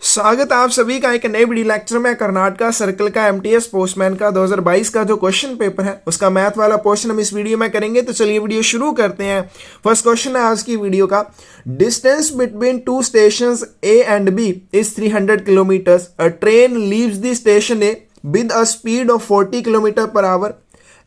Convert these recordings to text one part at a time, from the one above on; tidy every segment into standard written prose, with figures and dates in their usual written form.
स्वागत है आप सभी का एक नए वीडियो लेक्चर में। कर्नाटका सर्कल का एमटीएस पोस्टमैन का 2022 का जो क्वेश्चन पेपर है उसका मैथ वाला पोर्शन हम इस वीडियो में करेंगे। तो चलिए वीडियो शुरू करते हैं। फर्स्ट क्वेश्चन है आज की वीडियो का, distance between two stations A and B is 300 kilometres. A train leaves the station A with a speed of 40 kilometre per hour.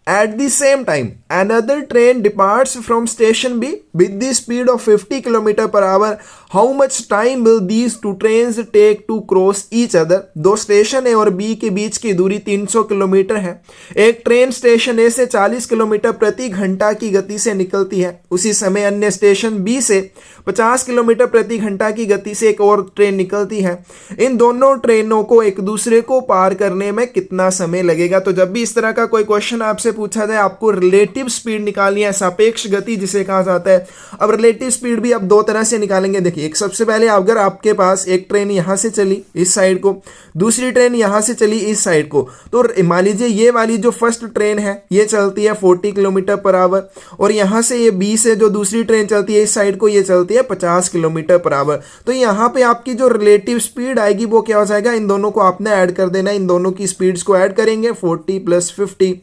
At the same time, another train departs from station B with the speed of 50 km per hour. How much time will these two trains take to cross each other? दो station ए और B के बीच की दूरी 300 kilometre है। एक train station ए से 40 kilometre प्रति घंटा की गति से निकलती है। उसी समय अन्य स्टेशन बी से 50 किलोमीटर प्रति घंटा की गति से एक और ट्रेन निकलती है। इन दोनों ट्रेनों को एक दूसरे को पार करने में कितना समय लगेगा? तो जब भी इस तरह का कोई क्वेश्चन आपसे पूछा जाए, आपको रिलेटिव स्पीड निकालनी है, सापेक्ष गति जिसे कहा जाता है। अब रिलेटिव स्पीड भी आप दो तरह से निकालेंगे। देखिए, एक सबसे पहले अगर आपके पास एक ट्रेन यहां से चली इस साइड को, दूसरी ट्रेन यहां से चली इस साइड को, तो मान लीजिए ये वाली जो फर्स्ट ट्रेन है ये चलती है 40 किलोमीटर पर आवर, और यहां से ये बी से जो दूसरी ट्रेन चलती है इस साइड को, ये चलती है 50 किलोमीटर पर आवर। तो यहां पे आपकी जो रिलेटिव स्पीड आएगी वो क्या हो जाएगा? इन दोनों को आपने ऐड कर देना है। इन दोनों की स्पीड्स को ऐड करेंगे, 40 + 50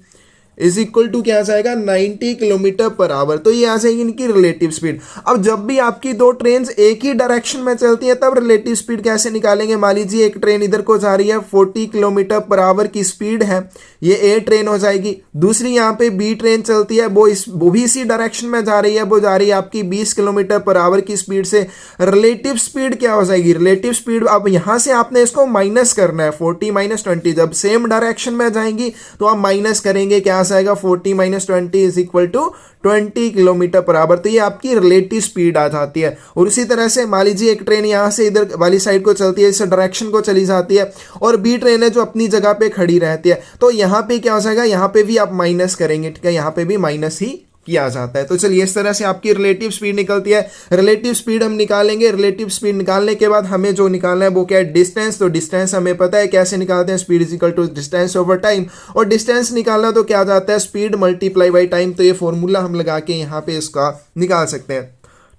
इज इक्वल टू क्या आ जाएगा? 90 किलोमीटर पर आवर। तो ये आ जाएगी इनकी रिलेटिव स्पीड। अब जब भी आपकी दो ट्रेन एक ही डायरेक्शन में चलती है तब रिलेटिव स्पीड कैसे निकालेंगे? मान लीजिए एक ट्रेन इधर को जा रही है, 40 किलोमीटर पर आवर की स्पीड है, ये ए ट्रेन हो जाएगी। दूसरी यहाँ पे बी ट्रेन चलती है, वो भी इसी डायरेक्शन में जा रही है, वो जा रही है आपकी 20 किलोमीटर पर आवर की स्पीड से। रिलेटिव स्पीड क्या हो जाएगी? रिलेटिव स्पीड अब यहाँ से आपने इसको माइनस करना है, 40 - 20। जब सेम डायरेक्शन में जाएंगी तो आप माइनस करेंगे, क्या आएगा? 40 - 20 is equal to 20 kilometre per hour. तो ये आपकी रिलेटिव स्पीड आ जाती है। और उसी तरह से मान लीजिए एक ट्रेन यहां से इधर वाली साइड को चलती है, इस डायरेक्शन को चली जाती है, और बी ट्रेन है जो अपनी जगह पे खड़ी रहती है। तो यहां पे क्या हो जाएगा? यहां पे भी आप माइनस करेंगे, ठीक है? यहां पे भी माइनस ही किया जाता है। तो चलिए इस तरह से आपकी रिलेटिव स्पीड निकलती है। रिलेटिव स्पीड हम निकालेंगे। रिलेटिव स्पीड निकालने के बाद हमें जो निकालना है वो क्या है? डिस्टेंस। तो डिस्टेंस हमें पता है कैसे निकालते हैं, speed is equal to distance over time. और डिस्टेंस निकालना तो क्या जाता है? Speed multiply by time. तो ये फॉर्मूला हम लगा के यहाँ पे इसका निकाल सकते हैं,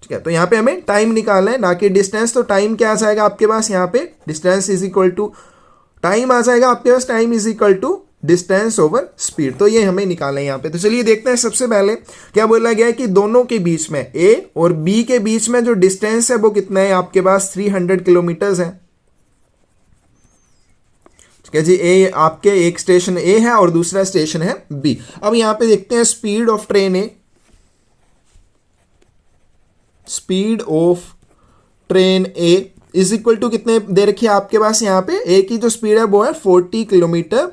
ठीक है? तो यहाँ पे हमें टाइम निकालना है, ना कि डिस्टेंस। तो टाइम क्या आ जाएगा आपके पास? यहाँ पे distance is equal to time आ जाएगा आपके पास, time is equal to distance over speed. तो ये हमें निकालना है यहाँ पे। तो चलिए देखते हैं। सबसे पहले क्या बोला गया है कि दोनों के बीच में, ए और बी के बीच में जो डिस्टेंस है वो कितना है आपके पास? 300 किलोमीटर है, ठीक है जी। ए आपके एक स्टेशन ए है और दूसरा स्टेशन है बी। अब यहां पे देखते हैं speed of train A, speed of train A is equal to कितने दे रखी है आपके पास? यहाँ पे ए की जो स्पीड है वो है 40 किलोमीटर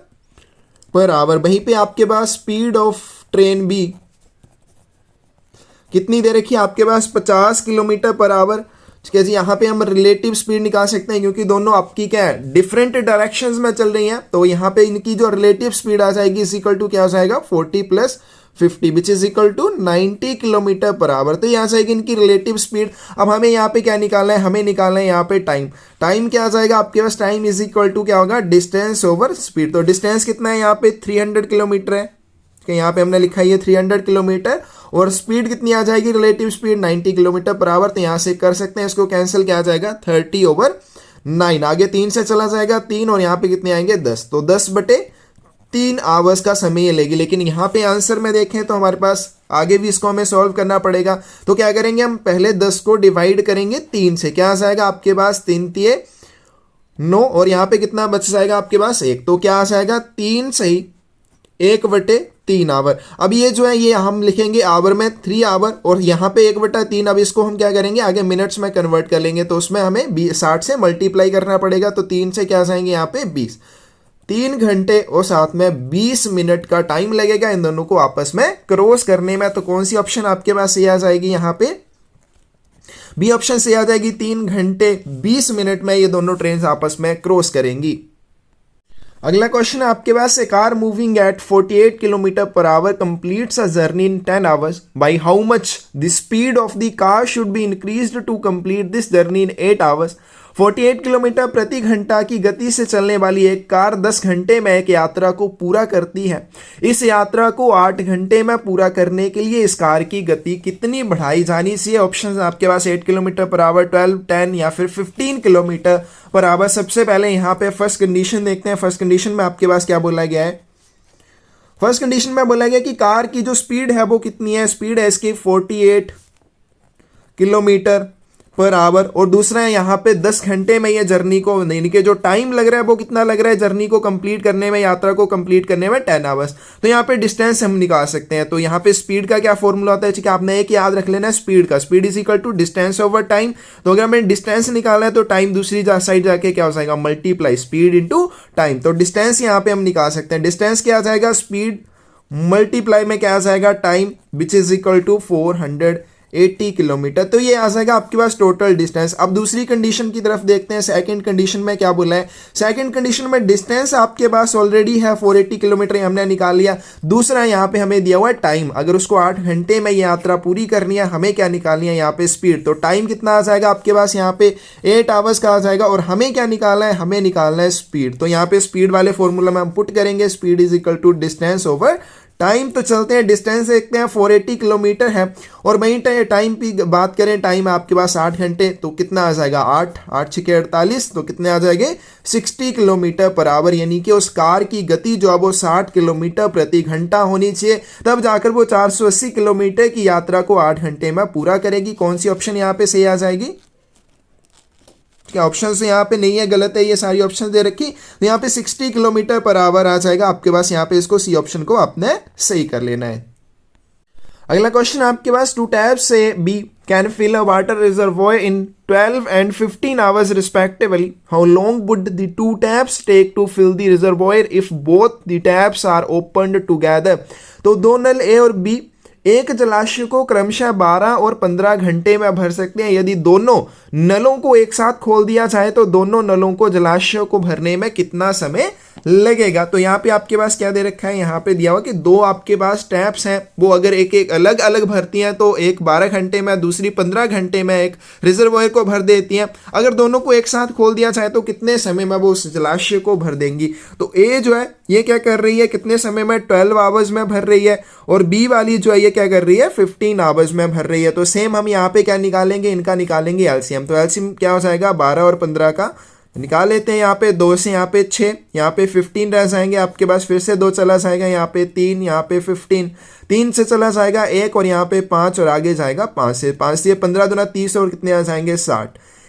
पर आवर। वहीं पे आपके पास स्पीड ऑफ ट्रेन बी कितनी दे रखी है आपके पास? 50 किलोमीटर पर आवर, ठीक है जी। यहाँ पे हम रिलेटिव स्पीड निकाल सकते हैं क्योंकि दोनों आपकी क्या है? डिफरेंट डायरेक्शंस में चल रही हैं। तो यहाँ पे इनकी जो रिलेटिव स्पीड आ जाएगी इज इक्वल टू क्या हो जाएगा? 40 + 50 which is equal to 90 kilometre per hour. तो यहाँ जाएगी इनकी रिलेटिव स्पीड। अब हमें यहाँ पे क्या निकालना है? हमें निकालना है यहाँ पे टाइम। टाइम क्या आ जाएगा आपके पास? टाइम इज इक्वल टू क्या होगा? Distance over speed. तो डिस्टेंस कितना है यहाँ पे? 300 किलोमीटर है, यहाँ पे हमने लिखा है ये 300 किलोमीटर। और स्पीड कितनी आ जाएगी? Relative speed 90 kilometre per hour. तो यहाँ से कर सकते हैं इसको कैंसिल, क्या आ जाएगा? 30/9। आगे 3 से चला जाएगा 3, और यहाँ पे कितने आएंगे? 10। तो 10/3 आवर्स का समय लेगी। लेकिन यहाँ पे आंसर में देखें तो हमारे पास आगे भी इसको हमें सॉल्व करना पड़ेगा। तो क्या करेंगे हम? पहले 10 को डिवाइड करेंगे 3 से, क्या आ जाएगा आपके पास? 3 × 9, और यहाँ पे कितना बच जाएगा आपके पास? 1। तो क्या आ जाएगा? 3 सही 1/3 आवर। अब ये जो है ये हम लिखेंगे आवर में 3 आवर, और यहाँ पे 1/3। अब इसको हम क्या करेंगे? आगे मिनट्स में कन्वर्ट कर लेंगे। तो उसमें हमें 60 से मल्टीप्लाई करना पड़ेगा। तो 3 से क्या जाएंगे यहाँ पे? 20। 3 घंटे और साथ में 20 मिनट का टाइम लगेगा इन दोनों को आपस में क्रॉस करने में। तो कौन सी ऑप्शन आपके पास सही आ जाएगी? यहाँ पे बी ऑप्शन सही आ जाएगी। 3 घंटे 20 मिनट में ये दोनों ट्रेन आपस में क्रॉस करेंगी। अगला क्वेश्चन है आपके पास, a car moving at 48 kilometre per hour completes a journey in 10 hours. By how much the speed of the car should be increased to complete this journey in 8 hours? 48 kilometre प्रति घंटा की गति से चलने वाली एक कार 10 घंटे में एक यात्रा को पूरा करती है। इस यात्रा को 8 घंटे में पूरा करने के लिए इस कार की गति कितनी बढ़ाई जानी चाहिए? ऑप्शन आपके पास 8 किलोमीटर पर आवर, 12, 10 या फिर 15 किलोमीटर पर आवर। सबसे पहले यहाँ पे फर्स्ट कंडीशन देखते हैं। फर्स्ट कंडीशन में आपके पास क्या बोला गया है? फर्स्ट कंडीशन में बोला गया कि कार की जो स्पीड है वो कितनी है? स्पीड है इसकी 48 किलोमीटर पर आवर। और दूसरा है यहाँ पे 10 घंटे में ये जर्नी को, यानी कि जो टाइम लग रहा है वो कितना लग रहा है जर्नी को कंप्लीट करने में, यात्रा को कंप्लीट करने में? 10 आवर्स। तो यहाँ पे डिस्टेंस हम निकाल सकते हैं। तो यहाँ पे स्पीड का क्या फॉर्मूला होता है? ठीक है, आपने एक याद रख लेना है स्पीड का। Speed is equal to distance over time. तो अगर हमें डिस्टेंस निकालना है तो टाइम दूसरी साइड जाके क्या हो जाएगा? Multiply speed into time. तो डिस्टेंस यहाँ पे हम निकाल सकते हैं। डिस्टेंस क्या आ जाएगा? स्पीड मल्टीप्लाई में क्या आ जाएगा? Time, which is equal to 480 kilometre. तो ये आ जाएगा आपके पास टोटल डिस्टेंस। अब दूसरी कंडीशन की तरफ देखते हैं। सेकंड कंडीशन में क्या बोला है? सेकंड कंडीशन में डिस्टेंस आपके पास ऑलरेडी है 480 किलोमीटर, हमने निकाल लिया। दूसरा यहाँ पे हमें दिया हुआ है टाइम। अगर उसको 8 घंटे में यात्रा पूरी करनी है, हमें क्या निकालनी है यहाँ पे? स्पीड। तो टाइम कितना आ जाएगा आपके पास? यहाँ पे 8 आवर्स का आ जाएगा। और हमें क्या निकालना है? हमें निकालना है स्पीड। तो यहाँ पे स्पीड वाले फॉर्मूला में हम पुट करेंगे speed is equal to distance over time. तो चलते हैं, डिस्टेंस देखते हैं 480 किलोमीटर है। और वहीं टाइम की बात करें, टाइम आपके पास 8 घंटे। तो कितना आ जाएगा? 8 6 48। तो कितने आ जाएंगे? 60 किलोमीटर पर आवर। यानी कि उस कार की गति जो है वो 60 किलोमीटर प्रति घंटा होनी चाहिए, तब जाकर वो 480 किलोमीटर की यात्रा को 8 घंटे में पूरा करेगी। कौन सी ऑप्शन यहाँ पे सही आ जाएगी? क्या ऑप्शन से यहाँ पे नहीं है, गलत है, ये सारी ऑप्शन दे रखी। तो यहाँ पे 60 किलोमीटर पर आवर आ जाएगा आपके पास। यहाँ पे इसको सी ऑप्शन को आपने सही कर लेना है। अगला क्वेश्चन आपके पास, 2 taps A, B can fill a water reservoir in 12 and 15 hours respectively. How long would the 2 taps take to fill the reservoir if both the taps are opened together? तो दो नल A और B एक जलाशय को क्रमशः 12 और 15 घंटे में भर सकते हैं। यदि दोनों नलों को एक साथ खोल दिया जाए तो दोनों नलों को जलाशय को भरने में कितना समय लगेगा? तो यहाँ पे आपके पास क्या दे रखा है? यहाँ पे दिया हुआ कि दो आपके पास टैप्स हैं, वो अगर एक एक अलग अलग भरती हैं तो एक 12 घंटे में, दूसरी 15 घंटे में एक रिजर्वोयर को भर देती हैं। अगर दोनों को एक साथ खोल दिया जाए तो कितने समय में वो उस जलाशय को भर देंगी? तो ए जो है ये क्या कर रही है? कितने समय में? 12 आवर्स में भर रही है। और बी वाली जो है ये क्या कर रही है? 15 आवर्स में भर रही है। तो सेम हम यहाँ पे क्या निकालेंगे? इनका निकालेंगे एलसीएम। तो एलसीएम क्या हो जाएगा? 12 और 15 का निकाल लेते हैं। यहाँ पे 2 से यहाँ पे 6, यहाँ पे 15 रह जाएंगे आपके पास। फिर से 2 चला जाएगा, यहाँ पे 3, यहाँ पे 15, 3 से चला जाएगा 1 और यहाँ पे 5 और आगे जाएगा 5 से 15 दूना 30 और कितने आ जाएंगे? 60।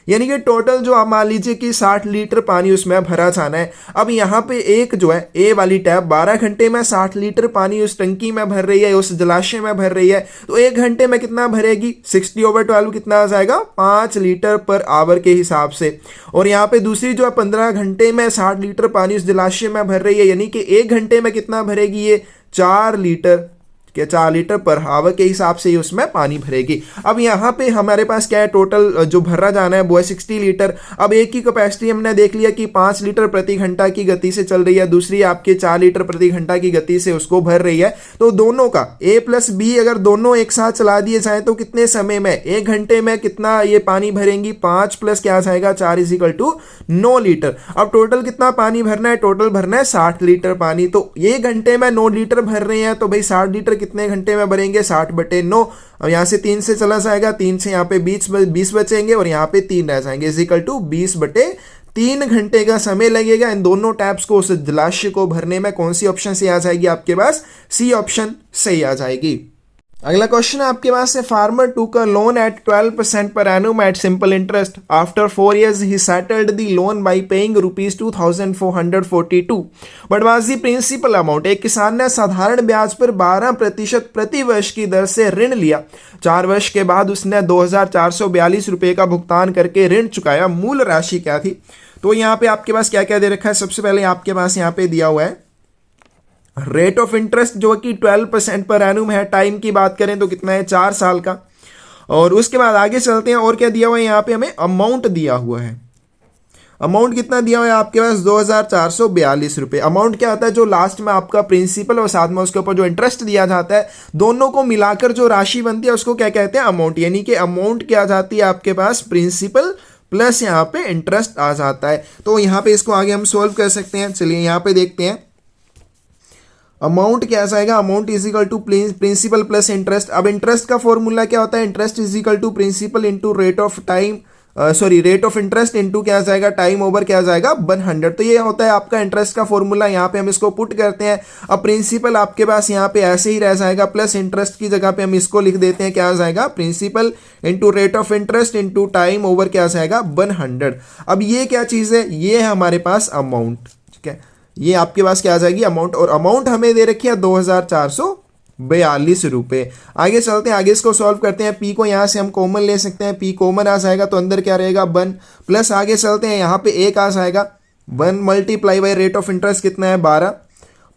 यानी कि टोटल जो आप मान लीजिए कि 60 लीटर पानी उसमें भरा जाना है। अब यहाँ पे एक जो है ए वाली टैप 12 घंटे में 60 लीटर पानी उस टंकी में भर रही है, उस जलाशय में भर रही है। तो 1 घंटे में कितना भरेगी? 60/12 कितना आ जाएगा? 5 लीटर पर आवर के हिसाब से। और यहाँ पे दूसरी जो है 15 घंटे में 60 लीटर पानी उस जलाशय में भर रही है, यानी कि 1 घंटे में कितना भरेगी? ये 4 लीटर, 4 लीटर पर आवर के हिसाब से ही उसमें पानी भरेगी। अब यहाँ पे हमारे पास क्या है? टोटल जो भरा जाना है वो है 60 लीटर। अब एक की कैपेसिटी हमने देख लिया कि 5 लीटर प्रति घंटा की गति से चल रही है, दूसरी आपके 4 लीटर प्रति घंटा की गति से उसको भर रही है। तो दोनों का ए प्लस बी अगर दोनों एक साथ चला दिए जाए तो कितने समय में? 1 घंटे में कितना ये पानी भरेंगी? 5 प्लस क्या आ जाएगा? 4 इज इक्वल टू 9 लीटर। अब टोटल कितना पानी भरना है? टोटल भरना है 60 लीटर पानी। तो 1 घंटे में 9 लीटर भर रहे हैं, तो भाई 60 लीटर कितने घंटे में भरेंगे? 60/9। अब यहाँ से 3 से चला जाएगा, 3 से यहाँ पे 20 बचेंगे और यहाँ पे 3 रह जाएंगे, इज इक्वल टू 20/3 घंटे का समय लगेगा इन दोनों टैप्स को उस जलाशय को भरने में। कौन सी ऑप्शन से आ जाएगी आपके पास? सी ऑप्शन सही आ जाएगी। अगला क्वेश्चन आपके पास है, फार्मर टूक अ loan eight 12% per annum at simple interest. After 4 years he settled the loan by paying ₹2,442. But was the principal amount? एक किसान ने साधारण ब्याज पर 12% प्रति वर्ष की दर से ऋण लिया। 4 वर्ष के बाद उसने 2,442 रुपये का भुगतान करके ऋण चुकाया। मूल राशि क्या थी? तो यहाँ पे आपके पास क्या क्या दे रखा है? सबसे पहले आपके पास यहाँ पे दिया हुआ है रेट ऑफ इंटरेस्ट जो कि 12% पर एनुम है। टाइम की बात करें तो कितना है? 4 साल का। और उसके बाद आगे चलते हैं, और क्या दिया हुआ है यहाँ पे? हमें अमाउंट दिया हुआ है। अमाउंट कितना दिया हुआ है आपके पास? 2,442 रुपये। अमाउंट क्या होता है? जो लास्ट में आपका प्रिंसिपल और साथ में उसके ऊपर जो इंटरेस्ट दिया जाता है, दोनों को मिलाकर जो राशि बनती है उसको क्या कहते हैं? अमाउंट। यानी कि अमाउंट क्या जाती है आपके पास? प्रिंसिपल प्लस यहाँ पे इंटरेस्ट आ जाता है। तो यहाँ पे इसको आगे हम सोल्व कर सकते हैं। चलिए यहाँ पे देखते हैं अमाउंट क्या आएगा, amount is equal to principal plus interest. अब इंटरेस्ट का फॉर्मूला क्या होता है, interest is equal to principal into rate of time, sorry rate of interest into क्या जाएगा टाइम ओवर क्या जाएगा 100। तो ये होता है आपका इंटरेस्ट का फॉर्मूला। यहाँ पे हम इसको पुट करते हैं। अब प्रिंसिपल आपके पास यहाँ पे ऐसे ही रह जाएगा, प्लस इंटरेस्ट की जगह पे हम इसको लिख देते हैं क्या जाएगा principal into rate of interest into time over क्या जाएगा 100। अब ये क्या चीज़ है, ये है हमारे पास अमाउंट, ठीक है। ये आपके पास क्या आ जाएगी अमाउंट, और अमाउंट हमें दे रखी है 2442 रुपये। आगे चलते हैं, आगे इसको सॉल्व करते हैं। पी को यहाँ से हम कॉमन ले सकते हैं, पी कॉमन आ जाएगा तो अंदर क्या रहेगा 1 प्लस आगे चलते हैं यहाँ पे 1 आ जाएगा 1 multiply by rate of interest कितना है 12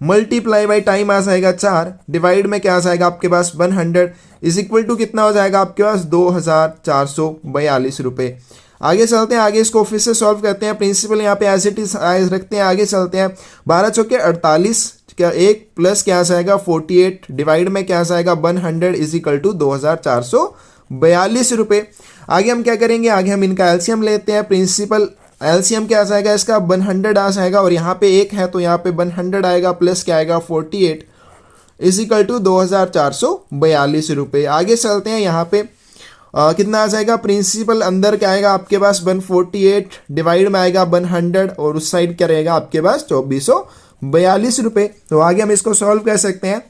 मल्टीप्लाई बाई टाइम आ जाएगा 4 डिवाइड में क्या आ जाएगा आपके पास 100 इज इक्वल टू कितना हो जाएगा आपके पास 2442 रुपये। आगे चलते हैं, आगे इसको फिर से सॉल्व करते हैं। प्रिंसिपल यहाँ पे एज इट इज रखते हैं। आगे चलते हैं 12 चौके 48 क्या 1 प्लस क्या आ जाएगा 48 डिवाइड में क्या आ जाएगा 100 इज इक्वल टू 2442 रुपये। आगे हम क्या करेंगे, आगे हम इनका एलसीएम लेते हैं। प्रिंसिपल एलसीएम क्या आ जाएगा इसका 100 आ जाएगा, और यहाँ पे 1 है तो यहाँ पे 100 आएगा प्लस क्या आएगा 48 इज इक्वल टू 2442 रुपये। आगे चलते हैं, यहाँ पे कितना आ जाएगा प्रिंसिपल अंदर क्या आएगा आपके पास 148 डिवाइड में आएगा 100 और उस साइड क्या रहेगा आपके पास 2442 रुपये। तो आगे हम इसको सॉल्व कर सकते हैं।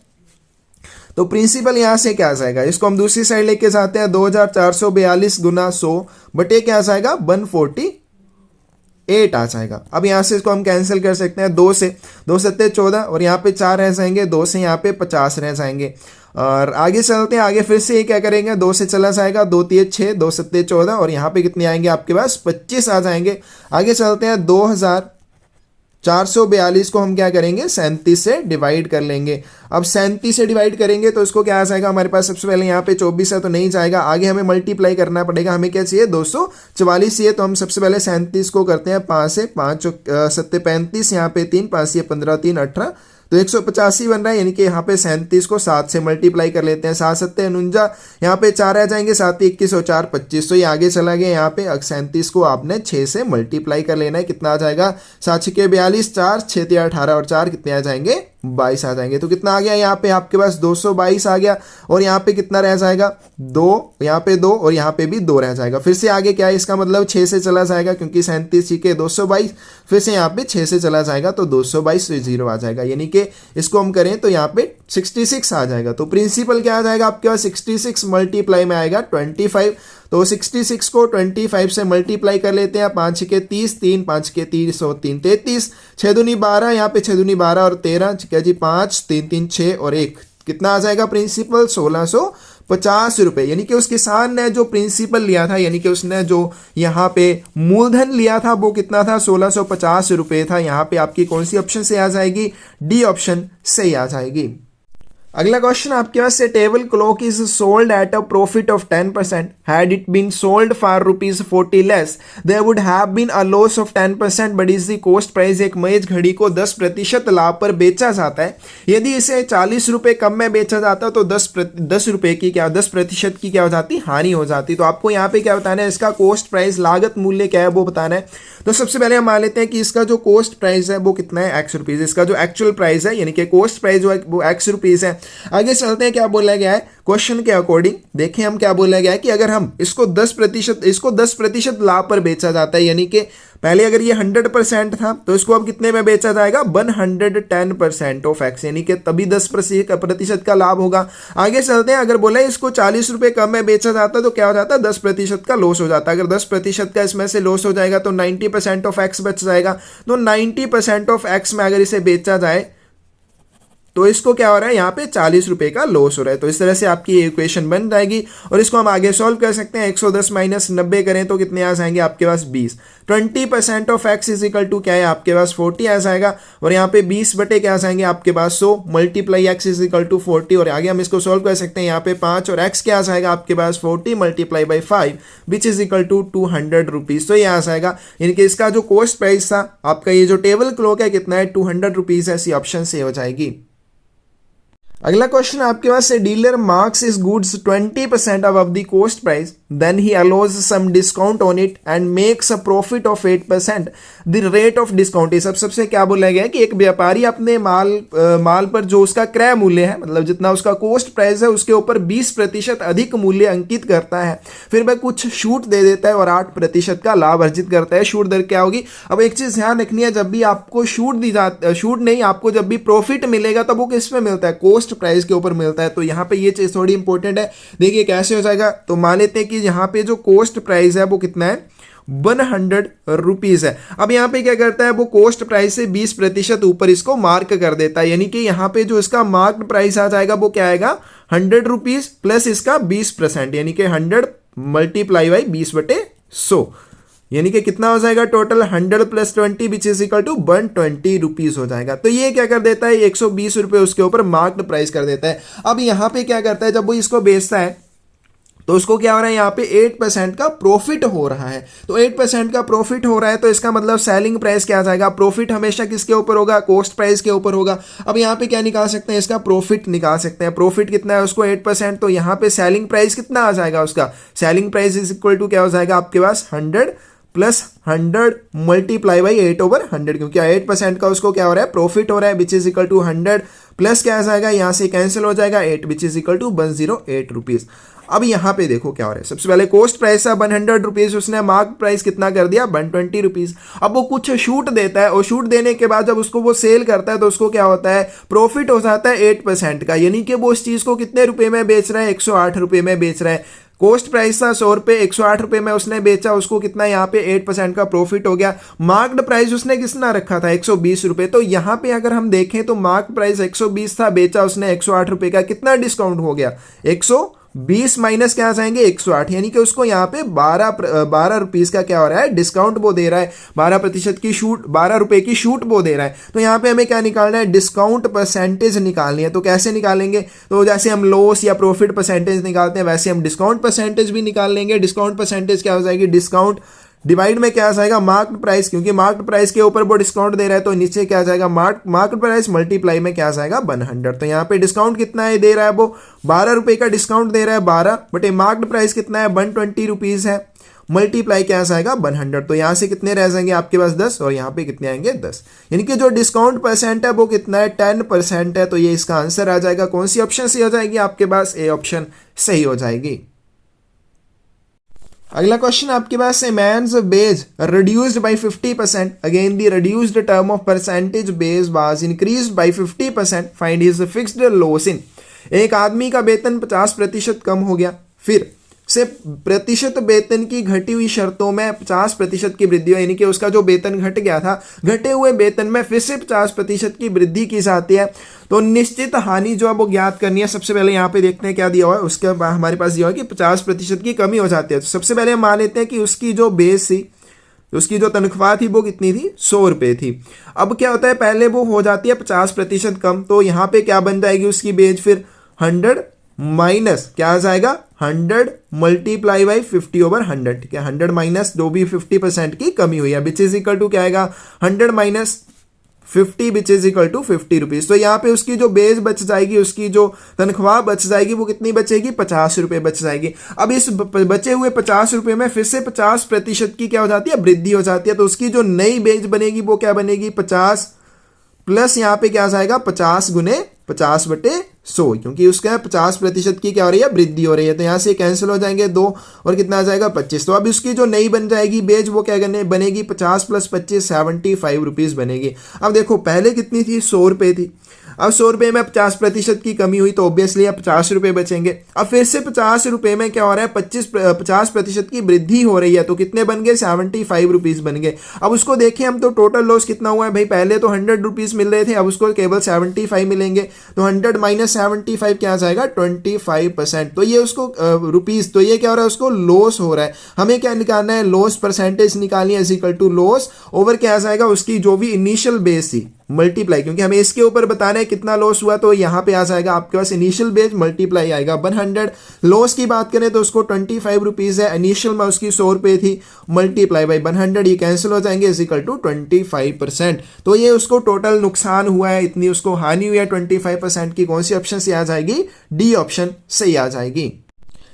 तो प्रिंसिपल यहाँ से क्या आ जाएगा, इसको हम दूसरी साइड लेके जाते हैं 2442 गुना 100 बटे क्या आ जाएगा 148 आ जाएगा। अब यहाँ से इसको हम कैंसिल कर सकते हैं 2 से 2 सत्ते 14 और यहाँ पे 4 रह जाएंगे, 2 से यहाँ पे 50 रह जाएंगे। और आगे चलते हैं, आगे फिर से ये क्या करेंगे 2 से चला जाएगा 2 3 6 2 सत्ते 14 और यहाँ पे कितने आएंगे आपके पास 25 आ जाएंगे। आगे चलते हैं 2442 को हम क्या करेंगे 37 से डिवाइड कर लेंगे। अब 37 से डिवाइड करेंगे तो इसको क्या आ जाएगा हमारे पास, सबसे पहले यहाँ पे 24 है तो नहीं जाएगा, आगे हमें मल्टीप्लाई करना पड़ेगा। हमें क्या चाहिए 244 चाहिए, तो हम सबसे पहले 37 को करते हैं 5 से 5 सत्ते 35 यहाँ पे 3 5 ये 15 3 18 तो 185 बन रहा है। यानी कि यहाँ पे 37 को 7 से मल्टीप्लाई कर लेते हैं, 7 सत्ते 49 यहाँ पे 4 आ जाएंगे 7 21 और 4 25 तो ये आगे चला गया। यहाँ पे 37 को आपने 6 से मल्टीप्लाई कर लेना है, कितना आ जाएगा 7 6 42 4 6 3 18 और 4 कितने आ जाएंगे 22 आ जाएंगे। तो कितना आ गया यहाँ पे आपके पास 222 आ गया और यहाँ पे कितना रह जाएगा 2, यहाँ पे 2 और यहाँ पे भी 2 रह जाएगा। फिर से आगे क्या है इसका मतलब 6 से चला जाएगा क्योंकि 37 के 222 फिर से यहाँ पे 6 से चला जाएगा तो 222 से 0 आ जाएगा। यानी कि इसको हम करें तो यहाँ पे 66 आ जाएगा। तो प्रिंसिपल क्या आ जाएगा आपके पास 66 मल्टीप्लाई में आएगा 25 तो 66 को 25 से मल्टीप्लाई कर लेते हैं, 5 के 30 3 5 के 30 और 3 33 6 दूनी 12 यहाँ पे 6 दूनी 12 और 13 ठीक है जी 5 3 3 6 और 1 कितना आ जाएगा प्रिंसिपल 1650 रुपये। यानी कि उस किसान ने जो प्रिंसिपल लिया था यानी कि उसने जो यहाँ पे मूलधन लिया था वो कितना था 1650 रुपये था। यहाँ पे आपकी कौन सी ऑप्शन से आ जाएगी, डी ऑप्शन सही आ जाएगी। अगला क्वेश्चन आपके पास से table clock is sold at a profit of 10%, had it been sold for ₹40 less there would have been a loss of 10% but is the cost price. एक मेज घड़ी को 10% लाभ पर बेचा जाता है, यदि इसे 40 रुपये कम में बेचा जाता तो 10 रुपये की क्या 10% की क्या हो जाती हानि हो जाती। तो आपको यहाँ पे क्या बताना है, इसका कॉस्ट प्राइस लागत मूल्य क्या है वो बताना है। तो सबसे पहले हम मान लेते हैं कि इसका जो कॉस्ट प्राइस है वो कितना है X रुपीज़, इसका जो एक्चुअल प्राइस है यानी कि कॉस्ट प्राइस जो है वो X रुपीज़ है। आगे चलते हैं क्या बोला गया है क्वेश्चन के अकॉर्डिंग, देखें हम क्या बोला गया है कि अगर हम इसको 10% लाभ पर बेचा जाता है यानी कि पहले अगर ये 100% था तो इसको अब कितने में बेचा जाएगा 110% ऑफ एक्स यानी कि तभी 10% का लाभ होगा। आगे चलते हैं, अगर बोला है इसको 40 रुपये कम में बेचा जाता तो क्या हो जाता 10% का लॉस हो जाता। अगर 10% का इसमें से लॉस हो जाएगा तो 90% ऑफ एक्स बच जाएगा। तो 90% ऑफ एक्स में अगर इसे बेचा जाए तो इसको क्या हो रहा है यहाँ पे 40 रुपये का लॉस हो रहा है। तो इस तरह से आपकी इक्वेशन बन जाएगी और इसको हम आगे सॉल्व कर सकते हैं। 110 माइनस 90 करें तो कितने आ जाएंगे आपके पास 20। 20% of x is equal to क्या है आपके पास 40 आ जाएगा और यहाँ पे 20 बटे क्या आ जाएंगे आपके पास 100 multiply x is equal to 40 और आगे हम इसको सॉल्व कर सकते हैं। यहाँ पे 5 और एक्स क्या आ जाएगा आपके पास 40 multiply by 5 which is equal to 200 rupees. तो ये आ जाएगा यानी कि इसका जो कॉस्ट प्राइस था आपका ये जो टेबल क्लॉक है कितना है 200 रुपीज़ है, ऐसी ऑप्शन से हो जाएगी। अगला क्वेश्चन आपके पास है, dealer marks is goods 20% above the cost price, then he allows some discount on it and makes a profit of 8%, the rate of discount. ये सबसे क्या बोला गया है कि एक व्यापारी अपने माल पर जो उसका क्रय मूल्य है, मतलब जितना उसका कॉस्ट प्राइस है उसके ऊपर 20% अधिक मूल्य अंकित करता है, फिर वह कुछ छूट दे देता है और 8% का लाभ अर्जित करता है। छूट दर क्या होगी? अब एक चीज ध्यान रखनी है, जब भी आपको छूट नहीं, आपको जब भी प्रॉफिट मिलेगा तब वो किस में मिलता है? कॉस्ट प्राइस के ऊपर मिलता है। तो यहाँ पे ये चीज थोड़ी इंपॉर्टेंट है। देखिए कैसे हो जाएगा, तो मान लेते हैं कि यहाँ पे जो कॉस्ट प्राइस है वो कितना है? 100 रुपीज है। अब यहाँ पे क्या करता है, वो कॉस्ट प्राइस से 20% ऊपर इसको मार्क कर देता है, यानी कि यहाँ पे जो इसका मार्क्ड प्राइस आ जाएगा वो क्या आएगा? 100 रुपीज प्लस इसका 20%, यानी कि 100 मल्टीप्लाई बाई 20/100, यानी कि कितना हो जाएगा total? 100 + 20 which is equal to 120 rupees हो जाएगा। तो ये क्या कर देता है? 120 रुपए उसके ऊपर मार्क्ड प्राइस कर देता है। अब यहाँ पे क्या करता है, जब वो इसको बेचता है तो उसको क्या हो रहा है? यहाँ पे 8% का प्रॉफिट हो रहा है। तो 8% का प्रॉफिट हो रहा है, तो इसका मतलब सेलिंग प्राइस क्या आ जाएगा? प्रॉफिट हमेशा किसके ऊपर होगा? कॉस्ट प्राइस के ऊपर होगा। अब यहाँ पे क्या निकाल सकते हैं? इसका प्रॉफिट निकाल सकते हैं। प्रॉफिट कितना है उसको? 8%। तो यहाँ पे सेलिंग प्राइस कितना आ जाएगा उसका? Selling price is equal to क्या हो जाएगा आपके पास? 100 + 100 मल्टीप्लाई बाई 8/100, क्योंकि 8% का उसको क्या हो रहा है? प्रॉफिट हो रहा है, which is equal to 100 plus क्या आ जाएगा? यहाँ से कैंसिल हो जाएगा 8, which is equal to 108 rupees. अब यहाँ पे देखो क्या हो रहा है। सबसे पहले कॉस्ट प्राइस था 100 रुपीज, उसने मार्क प्राइस कितना कर दिया? 120 रुपीज। अब वो कुछ छूट देता है और छूट देने के बाद जब उसको वो सेल करता है तो उसको क्या होता है? प्रॉफिट हो जाता है 8% का, यानी कि वो उस चीज को कितने रुपए में बेच रहा है? 108 रुपए में बेच रहा है। कॉस्ट प्राइस था 100 रुपए, 108 रुपए में उसने बेचा, उसको कितना यहाँ पे 8% का प्रॉफिट हो गया। मार्क्ड प्राइस उसने कितना रखा था? 120 रुपए। तो यहाँ पे अगर हम देखें तो मार्क्ड प्राइस 120 था, बेचा उसने 108 रुपए का, कितना डिस्काउंट हो गया? 120 माइनस क्या आ जाएंगे? 108, यानी कि उसको यहाँ पे 12 रुपीज का क्या हो रहा है? डिस्काउंट वो दे रहा है, 12% की छूट, 12 रुपए की छूट वो दे रहा है। तो यहाँ पे हमें क्या निकालना है? डिस्काउंट परसेंटेज निकालनी है। तो कैसे निकालेंगे? तो जैसे हम लॉस या प्रॉफिट परसेंटेज निकालते हैं वैसे हम डिस्काउंट परसेंटेज भी निकाल लेंगे। डिस्काउंट परसेंटेज क्या हो जाएगी? डिस्काउंट डिवाइड में क्या आ जाएगा? मार्क्ड प्राइस, क्योंकि मार्क्ड प्राइस के ऊपर वो डिस्काउंट दे रहा है तो नीचे क्या आ जाएगा? मार्क्ड प्राइस मल्टीप्लाई में क्या आ जाएगा? 100। तो यहाँ पे डिस्काउंट कितना है दे रहा है? वो 12 रुपए का डिस्काउंट दे रहा है, 12 बटे मार्क्ड प्राइस कितना है? 120 रुपीज है, मल्टीप्लाई क्या आ जाएगा? 100। तो यहाँ से कितने रह जाएंगे आपके पास? 10, और यहाँ पे कितने आएंगे? 10, यानी कि जो डिस्काउंट परसेंट है वो कितना है? 10% है। तो ये इसका आंसर आ जाएगा। कौन सी ऑप्शन सही हो जाएगी आपके पास? ए ऑप्शन सही हो जाएगी। अगला क्वेश्चन आपके पास है, man's wages reduced by 50%, again the reduced term of percentage base was increased by 50%, find his fixed loss in. एक आदमी का वेतन 50% कम हो गया, फिर से प्रतिशत वेतन की घटी हुई शर्तों में 50% की वृद्धि हुई, यानी कि उसका जो वेतन घट गया था, घटे हुए वेतन में फिर से 50% की वृद्धि की जाती है। तो निश्चित हानि जो है वो ज्ञात करनी है। सबसे पहले यहाँ पे देखते हैं क्या दिया हुआ है। उसके बाद हमारे पास दिया हुआ है कि 50% की कमी हो जाती है। तो सबसे पहले हम मान लेते हैं कि उसकी जो बेस थी, उसकी जो तनख्वाह थी वो कितनी थी? 100 रुपये थी। अब क्या होता है, पहले वो हो जाती है 50% कम, तो यहाँ पे क्या बन जाएगी उसकी बेज? फिर 100 माइनस क्या आ जाएगा? 100 मल्टीप्लाई बाई 50/100, ठीक है। 100 माइनस जो भी 50% की कमी हुई है, विच इज इक्वल टू क्या आएगा? 100 minus 50 which is equal to 50 rupees. तो यहाँ पे उसकी जो बेस बच जाएगी, उसकी जो तनख्वाह बच जाएगी वो कितनी बचेगी? 50 रुपए बच जाएगी। अब इस बचे हुए 50 रुपए में फिर से 50% की क्या हो जाती है? वृद्धि हो जाती है। तो उसकी जो नई बेस बनेगी वो क्या बनेगी? 50 प्लस यहाँ पे क्या आ जाएगा? 50 गुने 50/100, क्योंकि उसका 50% की क्या हो रही है? वृद्धि हो रही है। तो यहाँ से कैंसिल हो जाएंगे 2, और कितना आ जाएगा? 25। तो अब उसकी जो नई बन जाएगी बेज वो क्या बनेगी? 50 + 25 75 रुपीज बनेगी। अब देखो पहले कितनी थी? 100 रुपये थी। अब 100 रुपये में 50% की कमी हुई तो ऑब्वियसली अब 50 रुपये बचेंगे। अब फिर से 50 रुपये में क्या हो रहा है? 50% की वृद्धि हो रही है, तो कितने बन गए? 75 रुपीज बन गए। अब उसको देखें हम तो टोटल लॉस कितना हुआ है भाई? पहले तो 100 रुपीज मिल रहे थे, अब उसको केवल 75 मिलेंगे। तो 100 माइनस 75 क्या आ जाएगा? 25%। तो ये उसको रुपीज, तो ये क्या हो रहा है? उसको लॉस हो रहा है। हमें क्या निकालना है? लॉस परसेंटेज निकालनी है, is equal to loss over क्या आ जाएगा? उसकी जो भी इनिशियल बेस थी, मल्टीप्लाई, क्योंकि हमें इसके ऊपर बताना है कितना लॉस हुआ, तो यहाँ पे आ जाएगा आपके पास इनिशियल बेच मल्टीप्लाई आएगा 100। लॉस की बात करें तो उसको 25 रुपीज़ है, इनिशियल में उसकी 100 रुपये थी, मल्टीप्लाई बाई 100, ये कैंसिल हो जाएंगे, इज इक्वल टू 25%। तो ये उसको टोटल नुकसान हुआ है, इतनी उसको हानि हुई है 25% की। कौन सी ऑप्शन से आ जाएगी? डी ऑप्शन सही आ जाएगी।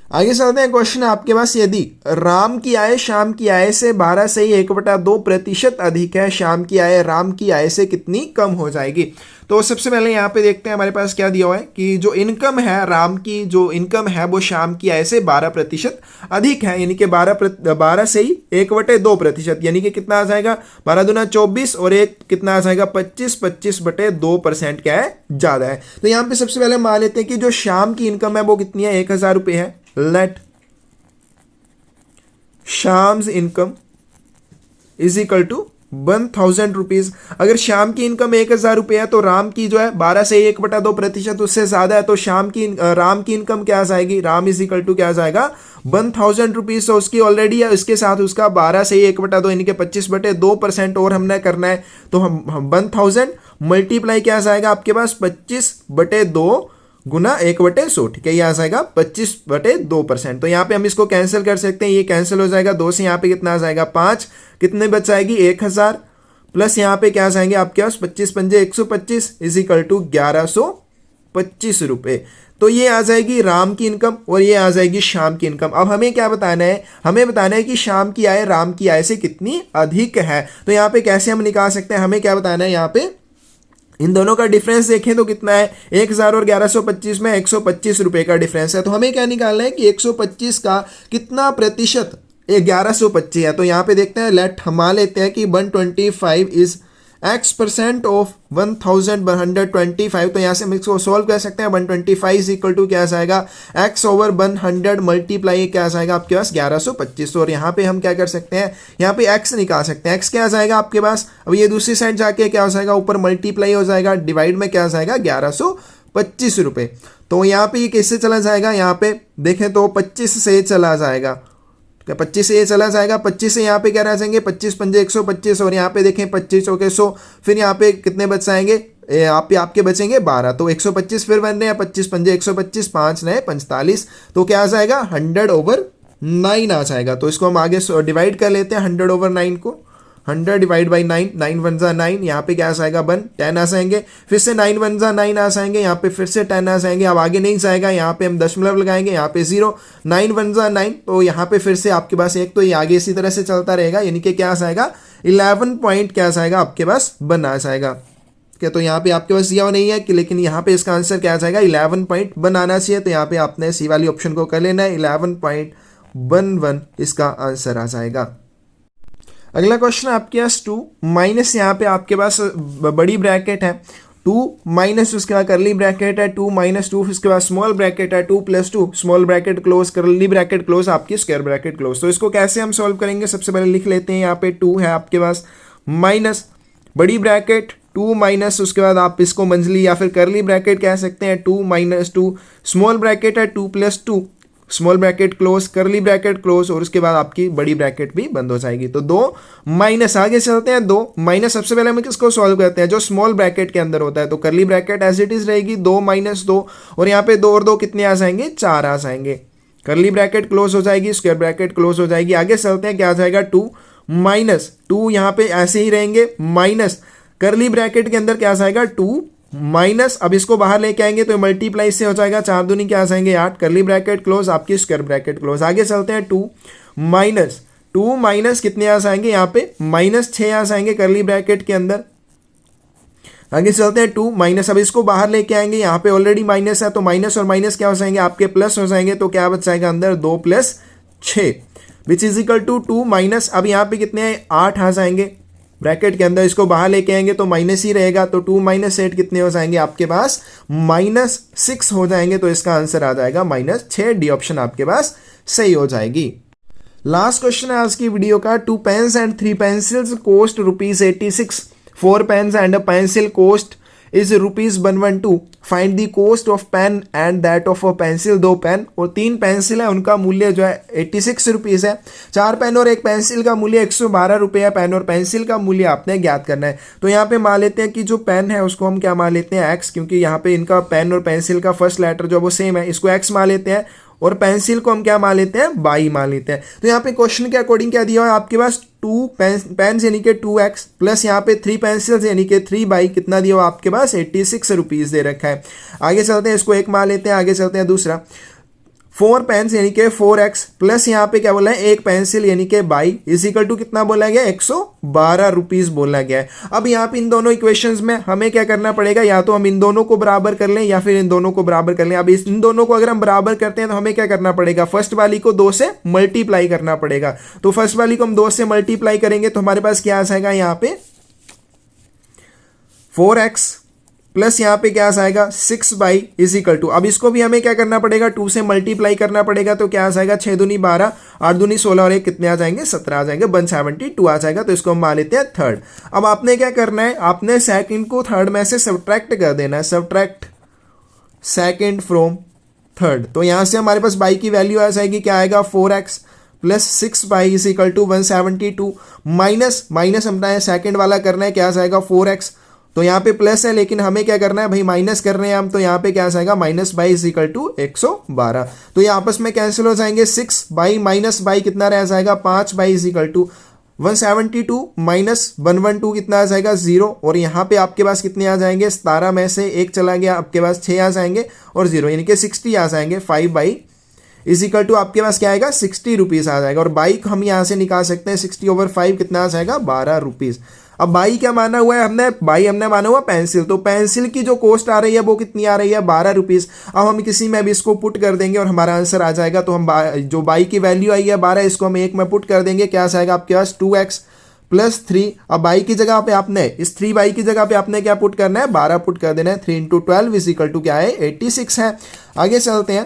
आगे चलते हैं, क्वेश्चन है आपके पास, यदि राम की आय शाम की आय से 12 से 1/2% अधिक है, शाम की आय राम की आय से कितनी कम हो जाएगी? तो सबसे पहले यहाँ पे देखते हैं हमारे पास क्या दिया हुआ है कि जो इनकम है, राम की जो इनकम है वो शाम की आय से 12% अधिक है, यानी कि 12 से ही 1/2%, यानी कि कितना आ जाएगा? 12 दूना 24 और एक कितना आ जाएगा? 25/2% क्या है? ज़्यादा है। तो यहाँ पे सबसे पहले मान लेते हैं कि जो शाम की इनकम है वो कितनी है? 1000 रुपये है। Let Shyam's income is equal to 1000 rupees. अगर शाम की इनकम 1000 रुपये है तो राम की जो है 12 से 1/2% उससे ज्यादा है, तो राम की इनकम क्या आ जाएगी? राम इज इक्वल टू क्या आ जाएगा? 1000 रुपीज। तो उसकी ऑलरेडी है, उसके साथ उसका 12 से 1/2 यानी कि 25/2% और हमने करना है, तो हम 1000 मल्टीप्लाई क्या आ जाएगा आपके पास? 25/2 गुना 1/100, ठीक है, ये आ जाएगा 25/2%। तो यहाँ पे हम इसको कैंसिल कर सकते हैं, ये कैंसिल हो जाएगा, 2 से यहाँ पे कितना आ जाएगा? 5, कितने बच जाएगी? 1000 प्लस यहाँ पे क्या आ जाएंगे आपके पास? 25 पंजे 125 इज इक्वल टू 1125 रुपये। तो ये आ जाएगी राम की इनकम और ये आ जाएगी शाम की इनकम। अब हमें क्या बताना है? हमें बताना है कि शाम की आय राम की आय से कितनी अधिक है। तो यहाँ पे कैसे हम निकाल सकते हैं? हमें क्या बताना है? यहाँ पे इन दोनों का डिफरेंस देखें तो कितना है? 1000 और 1125 में 125 रुपए का डिफरेंस है। तो हमें क्या निकालना है कि 125 का कितना प्रतिशत? 1125 है। तो यहाँ पे देखते हैं, लेट हम मान लेते हैं कि 125 इज x% ऑफ 1125। तो यहाँ से हम इसको सॉल्व कर सकते हैं। 125 इज इक्वल टू क्या आ जाएगा? x/100 मल्टीप्लाई क्या आ जाएगा आपके पास? 1125। और यहाँ पे हम क्या कर सकते हैं? यहाँ पे x निकाल सकते हैं। x क्या आ जाएगा आपके पास? अब ये दूसरी साइड जाके क्या हो जाएगा? ऊपर मल्टीप्लाई हो जाएगा, डिवाइड में क्या आ जाएगा? 1125 रुपये। तो यहाँ पे ये किससे चला जाएगा? यहाँ पे देखें तो 25 से चला जाएगा, 25 से ये चला जाएगा, 25 से यहाँ पे क्या रह जाएंगे? 25 पंजे 125 और यहाँ पे देखें 25 ओके 100, फिर यहाँ पे कितने बच जाएंगे? आप पे आपके बचेंगे 12, तो 125 फिर बन रहे हैं, 25 पंजे 125, 5 नए 45, तो क्या आ जाएगा? 100/9 आ जाएगा। तो इसको हम आगे डिवाइड कर लेते हैं 100/9 को। 100 डिवाइड बाई 9, 9 1 जा 9, यहाँ पे क्या आ जाएगा? 10 आ जाएंगे, फिर से 9 1 जा 9 आ जाएंगे, यहाँ पे फिर से 10 आ जाएंगे। अब आगे नहीं जाएगा, यहाँ पे हम दशमलव लगाएंगे, यहाँ पे 0, 9 1 जा 9, तो यहाँ पे फिर से आपके पास एक, तो ये आगे इसी तरह से चलता रहेगा, यानी कि क्या आ जाएगा? 11 पॉइंट क्या आ जाएगा आपके पास? बना आ जाएगा। क्या तो यहाँ पे आपके पास यह नहीं है कि, लेकिन यहाँ पे इसका आंसर क्या आ जाएगा? 11 पॉइंट बनाना चाहिए। तो यहाँ पे आपने सी वाली ऑप्शन को कर लेना है, 11.11 इसका आंसर आ जाएगा। अगला क्वेश्चन आपके पास 2 माइनस, यहाँ पे आपके पास बड़ी ब्रैकेट है 2 माइनस, उसके बाद करली ब्रैकेट है 2 - 2, उसके बाद स्मॉल ब्रैकेट है 2 + 2, स्मॉल ब्रैकेट क्लोज, करली ब्रैकेट क्लोज, आपकी स्क्वायर ब्रैकेट क्लोज। तो इसको कैसे हम सॉल्व करेंगे? सबसे पहले लिख लेते हैं, यहाँ पे 2 है आपके पास, माइनस बड़ी ब्रैकेट 2 माइनस, उसके बाद आप इसको मंझली या फिर करली ब्रैकेट कह सकते हैं 2 - 2, स्मॉल ब्रैकेट है 2 + 2, स्मॉल ब्रैकेट क्लोज, करली ब्रैकेट क्लोज, और उसके बाद आपकी बड़ी ब्रैकेट भी बंद हो जाएगी। तो 2 माइनस, आगे चलते हैं 2 माइनस, सबसे पहले हम किसको सॉल्व करते हैं? जो स्मॉल ब्रैकेट के अंदर होता है, तो करली ब्रैकेट एज इट इज रहेगी 2 - 2, और यहाँ पे 2 और 2 कितने आ जाएंगे? 4 आ जाएंगे। करली ब्रैकेट क्लोज हो जाएगी, स्क्वायर ब्रैकेट क्लोज हो जाएगी। आगे चलते हैं, क्या आ जाएगा? 2 - 2, यहाँ पे ऐसे ही रहेंगे, माइनस करली ब्रैकेट के अंदर क्या आ जाएगा? 2 माइनस, अब इसको बाहर लेके आएंगे तो मल्टीप्लाई से हो जाएगा, 4 दूनी क्या आ जाएंगे? 8, करली ब्रैकेट क्लोज, आपकी स्क्वायर ब्रैकेट क्लोज। आगे चलते हैं 2 माइनस कितने आ जाएंगे? यहाँ पे -6 आ जाएंगे करली ब्रैकेट के अंदर। आगे चलते हैं 2 माइनस, अब इसको बाहर लेके आएंगे, यहाँ पे ऑलरेडी माइनस है, तो माइनस और माइनस क्या हो जाएंगे? आपके प्लस हो जाएंगे, तो क्या बच जाएगा अंदर? 2 + 6 which is equal to 2 minus, अब यहाँ पे कितने 8 आ जाएंगे ब्रैकेट के अंदर, इसको बाहर लेके आएंगे तो माइनस ही रहेगा, तो 2 - 8 कितने हो जाएंगे आपके पास? -6 हो जाएंगे। तो इसका आंसर आ जाएगा -6, डी ऑप्शन आपके पास सही हो जाएगी। लास्ट क्वेश्चन है आज की वीडियो का, 2 pens and 3 pencils cost ₹86, 4 pens and a pencil cost is ₹112। Find the cost of pen and that of a pencil. 2 pen और 3 पेंसिल है, उनका मूल्य जो है 86 रुपीज़ है। 4 पेन और 1 पेंसिल का मूल्य 112 रुपये है। पेन और पेंसिल का मूल्य आपने ज्ञात करना है। तो यहाँ पे मान लेते हैं कि जो पेन है उसको हम क्या मान लेते हैं एक्स, क्योंकि यहाँ पे इनका पेन और पेंसिल का फर्स्ट लेटर जो वो सेम है, इसको एक्स मान लेते हैं। और पेंसिल को हम क्या मान लेते हैं, बाई मान लेते हैं। तो यहाँ पे क्वेश्चन के अकॉर्डिंग क्या दिया हुआ है आपके पास 2 पेन यानी कि 2x प्लस यहाँ पे 3 पेंसिल्स यानी कि 3 बाई कितना दिया हुआ आपके पास 86 रुपीज़ दे रखा है। आगे चलते हैं, इसको एक मान लेते हैं। आगे चलते हैं दूसरा 4 पेन्स यानी कि 4x प्लस यहाँ पे क्या बोला है 1 पेंसिल यानी कि बाई इज इक्वल टू कितना बोला गया 112 रुपीज़ बोला गया है। अब यहाँ पे इन दोनों इक्वेशंस में हमें क्या करना पड़ेगा, या तो हम इन दोनों को बराबर कर लें या फिर इन दोनों को बराबर कर लें। अब इन दोनों को अगर हम बराबर करते हैं तो हमें क्या करना पड़ेगा, फर्स्ट वाली को 2 से मल्टीप्लाई करना पड़ेगा। तो फर्स्ट वाली को हम 2 से मल्टीप्लाई करेंगे तो हमारे पास क्या आ जाएगा यहाँ पे 4x प्लस यहाँ पे क्या आ जाएगा 6 बाई इज इक्वल टू, अब इसको भी हमें क्या करना पड़ेगा 2 से मल्टीप्लाई करना पड़ेगा। तो क्या आ जाएगा 6 दूनी 12, 8 दूनी 16 और 1 कितने आ जाएंगे 17 आ जाएंगे, 172 आ जाएगा। तो इसको हम मान लेते हैं थर्ड। अब आपने क्या करना है, आपने सेकंड को थर्ड में से सब्ट्रैक्ट कर देना है, सब्ट्रैक्ट सेकंड फ्रॉम थर्ड। तो यहाँ से हमारे पास बाई की वैल्यू आ जाएगी, क्या आएगा 4x plus 6 y is equal to 172 minus अपना सेकंड वाला करना है, क्या आ जाएगा 4x। तो यहाँ पे प्लस है लेकिन हमें क्या करना है भाई माइनस कर रहे हैं हम, तो यहाँ पे क्या आ जाएगा minus y is equal to 112। तो ये आपस में कैंसिल हो जाएंगे, 6 बाई माइनस बाई कितना रह जाएगा 5 y is equal to 172 minus 112 कितना आ जाएगा 0। और यहाँ पे आपके पास कितने आ जाएंगे 17 में से 1 चला गया, आपके पास 6 आ जाएंगे और 0 यानी कि 60 आ जाएंगे। 5 बाई इज इक्वल टू आपके पास क्या आएगा 60 रुपीज़ आ जाएगा। और बाई हम यहाँ से निकाल सकते हैं 60/5 कितना आ जाएगा 12 रुपीज़। अब बाई क्या माना हुआ है हमने, बाई हमने माना हुआ पेंसिल। तो पेंसिल की जो कॉस्ट आ रही है वो कितनी आ रही है 12 रुपीज़। अब हम किसी में भी इसको पुट कर देंगे और हमारा आंसर आ जाएगा। तो हम जो बाई की वैल्यू आई है 12, इसको हम 1 में पुट कर देंगे, क्या आ जाएगा आपके पास 2x प्लस 3। अब बाई की जगह पे आपने इस 3 बाई की जगह पे आपने क्या पुट करना है 12 पुट कर देना है। 3 × 12 इज इक्वल टू क्या है 86 है। आगे चलते हैं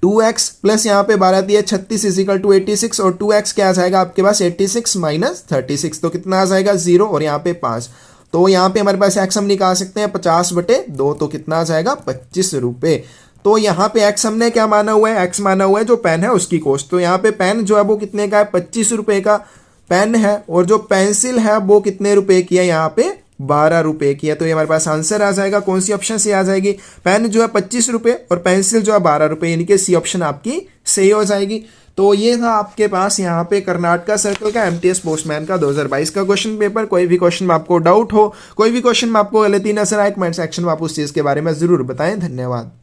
2x प्लस यहाँ पे 12 दिए 36 इज इक्वल टू 86 और 2x क्या आ जाएगा आपके पास 86 माइनस 36 तो कितना आ जाएगा 0 और यहाँ पे 5। तो यहाँ पे हमारे पास x हम निकाल सकते हैं 50/2 तो कितना आ जाएगा 25 रुपये। तो यहाँ पे x हमने क्या माना हुआ है, x माना हुआ है जो पेन है उसकी कॉस्ट। तो यहाँ पे पेन जो है वो कितने का है 25 रुपये का पेन है और जो पेंसिल है वो कितने रुपए की है यहाँ पे 12 रुपये की है। तो ये हमारे पास आंसर आ जाएगा, कौन सी ऑप्शन से आ जाएगी, पेन जो है 25 रुपये और पेंसिल जो है 12 रुपये, यानी कि सी ऑप्शन आपकी सही हो जाएगी। तो ये था आपके पास यहाँ पे कर्नाटका सर्कल का एमटीएस पोस्टमैन का 2022 का क्वेश्चन पेपर। कोई भी क्वेश्चन में आपको डाउट हो, कोई भी क्वेश्चन में आपको गलती नजर आए, कमेंट सेक्शन में आप उस चीज़ के बारे में ज़रूर बताएं। धन्यवाद।